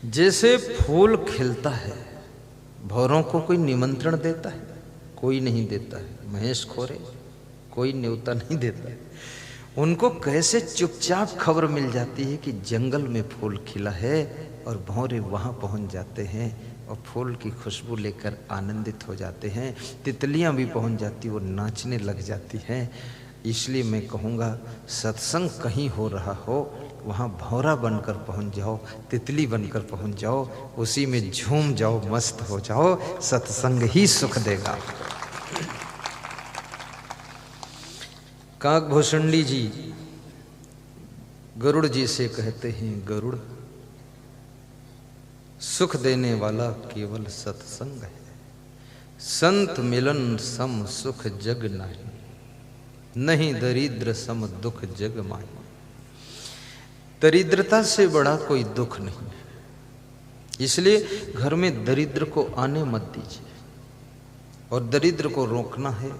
जैसे फूल खिलता है, भौरों को कोई निमंत्रण देता है? कोई नहीं देता है। महेश खोरे कोई न्योता नहीं देता है। उनको कैसे चुपचाप खबर मिल जाती है कि जंगल में फूल खिला है, और भौरे वहां पहुंच जाते हैं और फूल की खुशबू लेकर आनंदित हो जाते हैं। तितलियां भी पहुंच जाती, वो नाचने लग जाती हैं। इसलिए मैं कहूँगा, सत्संग कहीं हो रहा हो, वहाँ भौरा बनकर पहुँच जाओ, तितली बनकर पहुँच जाओ, उसी में झूम जाओ, मस्त हो जाओ। सत्संग ही सुख देगा। काकभूषुंडी जी गरुड़ जी से कहते हैं, गरुड़, सुख देने वाला केवल सत्संग है। संत मिलन सम सुख जग नहीं, नहीं दरिद्र सम दुख जग माही। दरिद्रता से बड़ा कोई दुख नहीं है, इसलिए घर में दरिद्र को आने मत दीजिए। और दरिद्र को रोकना है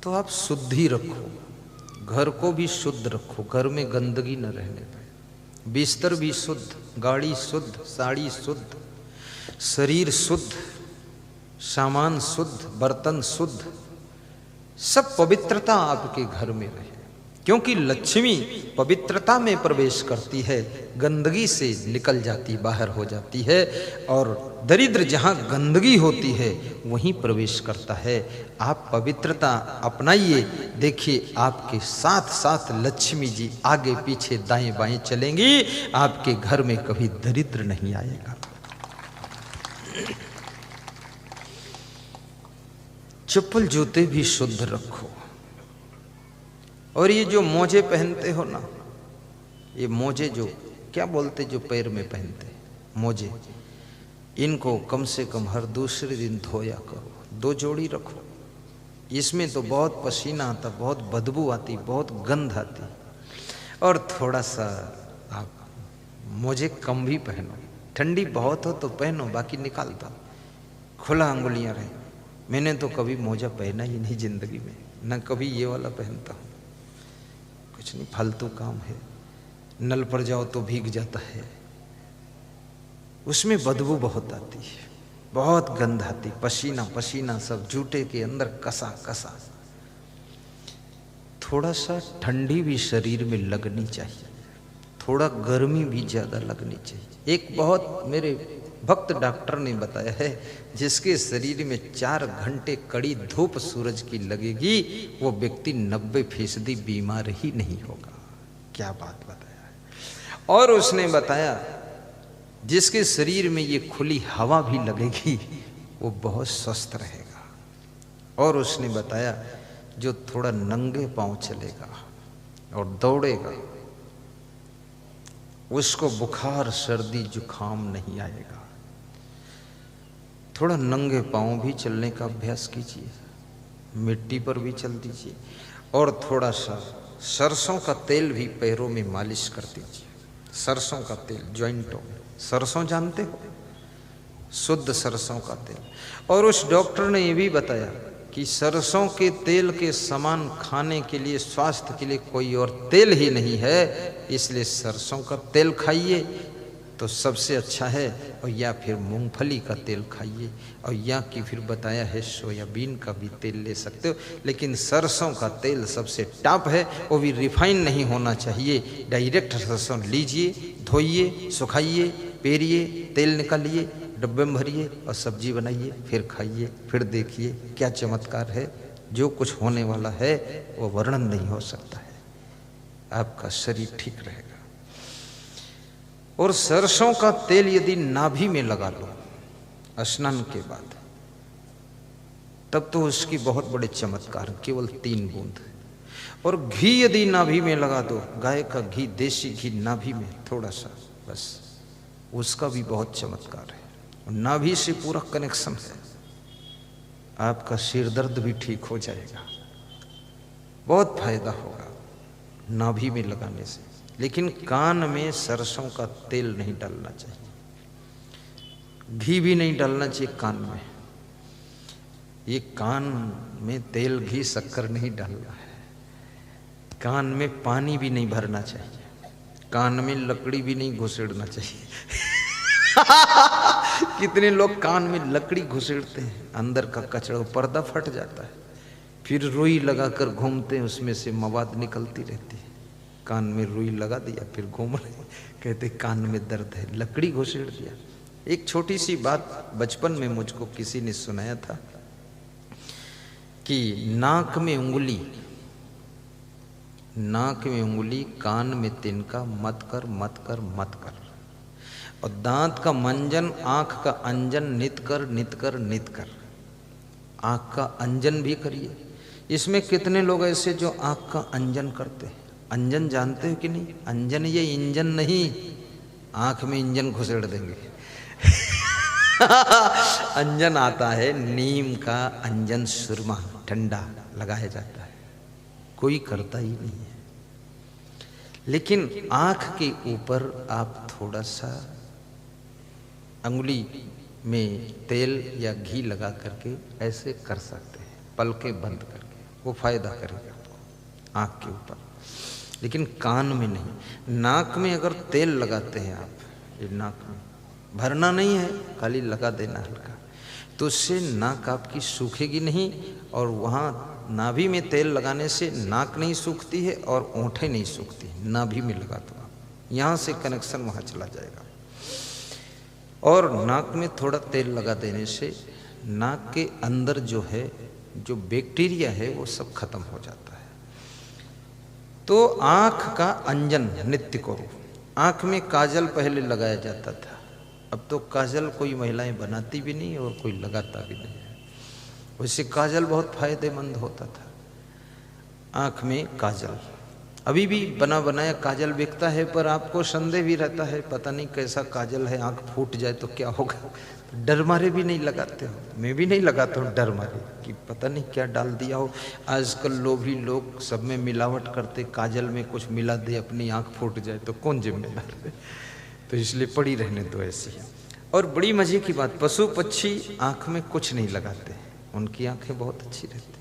तो आप शुद्धि रखो, घर को भी शुद्ध रखो, घर में गंदगी न रहने पाए। बिस्तर भी शुद्ध, गाड़ी शुद्ध, साड़ी शुद्ध, शरीर शुद्ध, सामान शुद्ध, बर्तन शुद्ध, सब पवित्रता आपके घर में रहे। क्योंकि लक्ष्मी पवित्रता में प्रवेश करती है, गंदगी से निकल जाती, बाहर हो जाती है। और दरिद्र जहाँ गंदगी होती है वहीं प्रवेश करता है। आप पवित्रता अपनाइए, देखिए आपके साथ साथ लक्ष्मी जी आगे पीछे दाएं बाएं चलेंगी, आपके घर में कभी दरिद्र नहीं आएगा। चप्पल जूते भी शुद्ध रखो। और ये जो मोजे पहनते हो ना, ये मोजे जो क्या बोलते, जो पैर में पहनते मोजे, इनको कम से कम हर दूसरे दिन धोया करो। 2 जोड़ी रखो। इसमें तो बहुत पसीना आता, बहुत बदबू आती, बहुत गंध आती। और थोड़ा सा आप मोजे कम भी पहनो। ठंडी बहुत हो तो पहनो, बाकी निकाल दो, खुला अंगुलियां रहे। मैंने तो कभी मोजा पहना ही नहीं जिंदगी में, न कभी ये वाला पहनता हूँ। कुछ नहीं, फालतू काम है। नल पर जाओ तो भीग जाता है, उसमें बदबू बहुत आती है, बहुत गंध आती, पसीना पसीना सब जूते के अंदर कसा कसा। थोड़ा सा ठंडी भी शरीर में लगनी चाहिए, थोड़ा गर्मी भी ज्यादा लगनी चाहिए। एक बहुत मेरे भक्त डॉक्टर ने बताया है, जिसके शरीर में 4 घंटे कड़ी धूप सूरज की लगेगी, वो व्यक्ति 90% बीमार ही नहीं होगा। क्या बात बताया है। और उसने बताया, जिसके शरीर में ये खुली हवा भी लगेगी, वो बहुत स्वस्थ रहेगा। और उसने बताया, जो थोड़ा नंगे पांव चलेगा और दौड़ेगा, उसको बुखार सर्दी जुकाम नहीं आएगा। थोड़ा नंगे पांव भी चलने का अभ्यास कीजिए, मिट्टी पर भी चल दीजिए। और थोड़ा सा सरसों का तेल भी पैरों में मालिश कर दीजिए। सरसों का तेल जॉइंटों में, सरसों जानते हो, शुद्ध सरसों का तेल। और उस डॉक्टर ने ये भी बताया कि सरसों के तेल के समान खाने के लिए, स्वास्थ्य के लिए कोई और तेल ही नहीं है, इसलिए सरसों का तेल खाइए तो सबसे अच्छा है। और या फिर मूंगफली का तेल खाइए, और या कि फिर बताया है सोयाबीन का भी तेल ले सकते हो, लेकिन सरसों का तेल सबसे टॉप है। वो भी रिफाइन नहीं होना चाहिए, डायरेक्ट सरसों लीजिए, धोइए, सुखाइए, पेरिए, तेल निकालिए, डब्बे में भरिए और सब्जी बनाइए, फिर खाइए, फिर देखिए क्या चमत्कार है। जो कुछ होने वाला है वो वर्णन नहीं हो सकता है। आपका शरीर ठीक रहेगा। और सरसों का तेल यदि नाभि में लगा लो स्नान के बाद, तब तो उसकी बहुत बड़े चमत्कार, केवल 3 बूंद। और घी यदि नाभि में लगा दो, गाय का घी, देसी घी नाभि में थोड़ा सा, बस उसका भी बहुत चमत्कार है। नाभि से पूरा कनेक्शन है, आपका सिर दर्द भी ठीक हो जाएगा, बहुत फायदा होगा नाभि में लगाने से। लेकिन कान में सरसों का तेल नहीं डालना चाहिए, घी भी नहीं डालना चाहिए कान में। ये कान में तेल घी शक्कर नहीं डालना है, कान में पानी भी नहीं भरना चाहिए। कान में लकड़ी भी नहीं घुसेड़ना चाहिए। कितने लोग कान में लकड़ी घुसेड़ते हैं, अंदर का कचरा, पर्दा फट जाता है, फिर रुई लगाकर घूमते हैं, उसमें से मवाद निकलती रहती है। कान में रुई लगा दिया, फिर घूम रहे, कहते कान में दर्द है, लकड़ी घुसेड़ दिया। एक छोटी सी बात बचपन में मुझको किसी ने सुनाया था कि नाक में उंगली, कान में तिनका, मत कर मत कर मत कर। और दांत का मंजन, आंख का अंजन, नित कर नित कर नित कर। आंख का अंजन भी करिए। इसमें कितने लोग ऐसे जो आंख का अंजन करते हैं? अंजन जानते हो कि नहीं? अंजन ये इंजन नहीं, आंख में इंजन घुसेड़ देंगे। अंजन आता है नीम का अंजन, सुरमा ठंडा लगाया जाता है, कोई करता ही नहीं है। लेकिन आंख के ऊपर आप थोड़ा सा अंगुली में तेल या घी लगा करके ऐसे कर सकते हैं, पलकें बंद करके, वो फायदा करेगा आपको आंख के ऊपर, लेकिन कान में नहीं। नाक में अगर तेल लगाते हैं आप, ये नाक में भरना नहीं है, खाली लगा देना हल्का, तो उससे नाक आपकी सूखेगी नहीं। और वहाँ नाभि में तेल लगाने से नाक नहीं सूखती है और ओंठें नहीं सूखती, नाभि में लगा दो आप, यहाँ से कनेक्शन वहाँ चला जाएगा। और नाक में थोड़ा तेल लगा देने से नाक के अंदर जो है, जो बैक्टीरिया है, वो सब खत्म हो जाता है। तो आँख का अंजन नित्य करो। आँख में काजल पहले लगाया जाता था, अब तो काजल कोई महिलाएं बनाती भी नहीं और कोई लगाता भी नहीं है। वैसे काजल बहुत फायदेमंद होता था। आँख में काजल अभी भी बना बनाया काजल बिकता है, पर आपको संदेह भी रहता है, पता नहीं कैसा काजल है, आँख फूट जाए तो क्या होगा। डर मारे भी नहीं लगाते हो, मैं भी नहीं लगाता हूँ डर मारे कि पता नहीं क्या डाल दिया हो। आजकल लोभी लोग सब में मिलावट करते, काजल में कुछ मिला दे, अपनी आँख फूट जाए तो कौन जिम्मेदार है। तो इसलिए पड़ी रहने दो ऐसी। और बड़ी मजे की बात, पशु पक्षी आँख में कुछ नहीं लगाते, उनकी आँखें बहुत अच्छी रहती।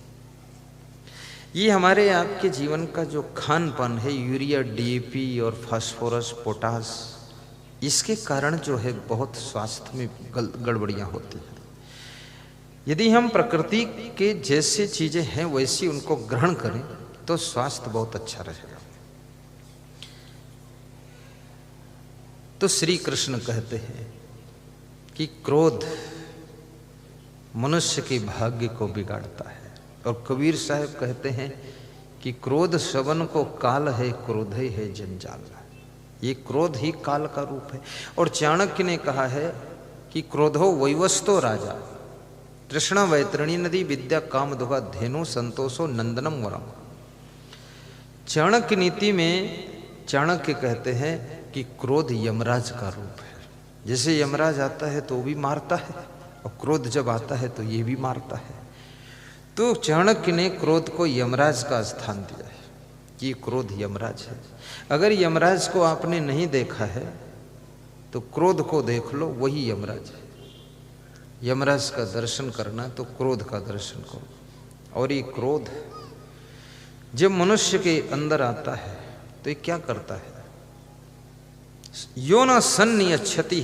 ये हमारे आपके जीवन का जो खान पान है, यूरिया, डीएपी और फास्फोरस, पोटास, इसके कारण जो है बहुत स्वास्थ्य में गड़बड़ियाँ होती हैं। यदि हम प्रकृति के जैसे चीजें हैं वैसी उनको ग्रहण करें तो स्वास्थ्य बहुत अच्छा रहेगा। तो श्री कृष्ण कहते हैं कि क्रोध मनुष्य के भाग्य को बिगाड़ता है। और कबीर साहब कहते हैं कि क्रोध श्रवण को काल है, क्रोध है जंजाल। ये क्रोध ही काल का रूप है। और चाणक्य ने कहा है कि क्रोधो वैवस्तो राजा, तृष्णा वैतरणी नदी, विद्या काम दुगा, धेनु संतोषो नंदनम वरम। चाणक्य नीति में चाणक्य कहते हैं कि क्रोध यमराज का रूप है। जैसे यमराज आता है तो वो भी मारता है, और क्रोध जब आता है तो ये भी मारता है। तो चाणक्य ने क्रोध को यमराज का स्थान दिया है कि क्रोध यमराज है। अगर यमराज को आपने नहीं देखा है तो क्रोध को देख लो, वही यमराज है। यमराज का दर्शन करना तो क्रोध का दर्शन करो। और ये क्रोध जब मनुष्य के अंदर आता है तो ये क्या करता है? यो न सन्नियच्छति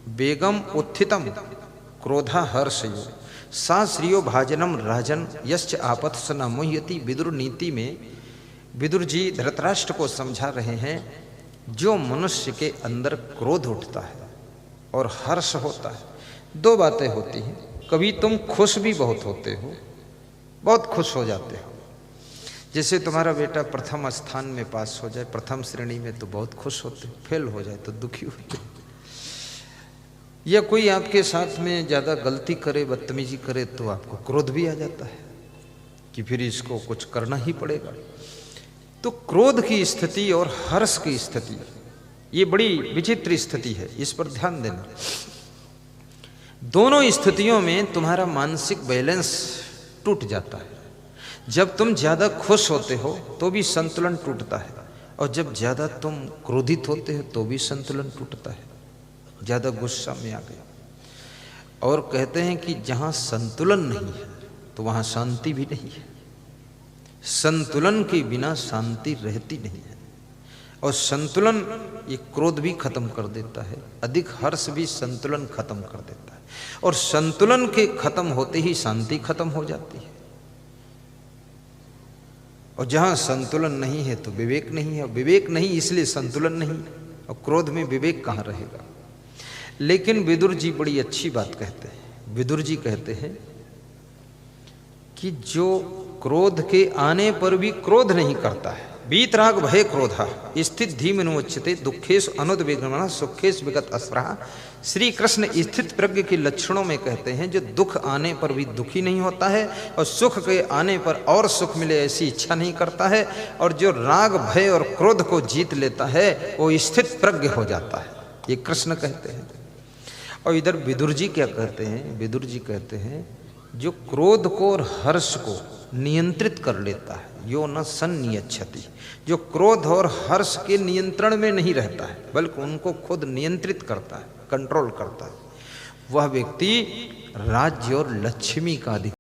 बेगम उत्थितम क्रोधा हर्षयो सा श्रियो भाजनम राजन यश्च आपत्स न मुह्यति। विदुर नीति में विदुर जी धृतराष्ट्र को समझा रहे हैं, जो मनुष्य के अंदर क्रोध उठता है और हर्ष होता है, दो बातें होती हैं। कभी तुम खुश भी बहुत होते हो, बहुत खुश हो जाते हो। जैसे तुम्हारा बेटा प्रथम स्थान में पास हो जाए, प्रथम श्रेणी में, तो बहुत खुश होते, फेल हो जाए तो दुखी होते। या कोई आपके साथ में ज़्यादा गलती करे, बदतमीजी करे, तो आपको क्रोध भी आ जाता है कि फिर इसको कुछ करना ही पड़ेगा। तो क्रोध की स्थिति और हर्ष की स्थिति, ये बड़ी विचित्र स्थिति है, इस पर ध्यान देना। दोनों स्थितियों में तुम्हारा मानसिक बैलेंस टूट जाता है। जब तुम ज़्यादा खुश होते हो तो भी संतुलन टूटता है, और जब ज़्यादा तुम क्रोधित होते हो तो भी संतुलन टूटता है। ज़्यादा गुस्सा में आ गए। और कहते हैं कि जहाँ संतुलन नहीं है तो वहाँ शांति भी नहीं है। संतुलन के बिना शांति रहती नहीं है। और संतुलन ये क्रोध भी खत्म कर देता है, अधिक हर्ष भी संतुलन खत्म कर देता है, और संतुलन के खत्म होते ही शांति खत्म हो जाती है। और जहां संतुलन नहीं है तो विवेक नहीं है, विवेक नहीं इसलिए संतुलन नहीं, और क्रोध में विवेक कहाँ रहेगा। लेकिन विदुर जी बड़ी अच्छी बात कहते हैं। विदुर जी कहते हैं कि जो क्रोध के आने पर भी क्रोध नहीं करता है, वीतराग भय क्रोधा स्थित धीमनुच्यते दुखेश अनुद्विग्न सुखेश विगत अस्पृहा। श्री कृष्ण स्थित प्रज्ञ के लक्षणों में कहते हैं जो दुख आने पर भी दुखी नहीं होता है और सुख के आने पर और सुख मिले ऐसी इच्छा नहीं करता है, और जो राग भय और क्रोध को जीत लेता है वो स्थित प्रज्ञ हो जाता है, ये कृष्ण कहते हैं। और इधर विदुर जी क्या कहते हैं, विदुर जी कहते हैं जो क्रोध को और हर्ष को नियंत्रित कर लेता है, यो न संनियच्छति, जो क्रोध और हर्ष के नियंत्रण में नहीं रहता है बल्कि उनको खुद नियंत्रित करता है, कंट्रोल करता है, वह व्यक्ति राज्य और लक्ष्मी का अधिकारी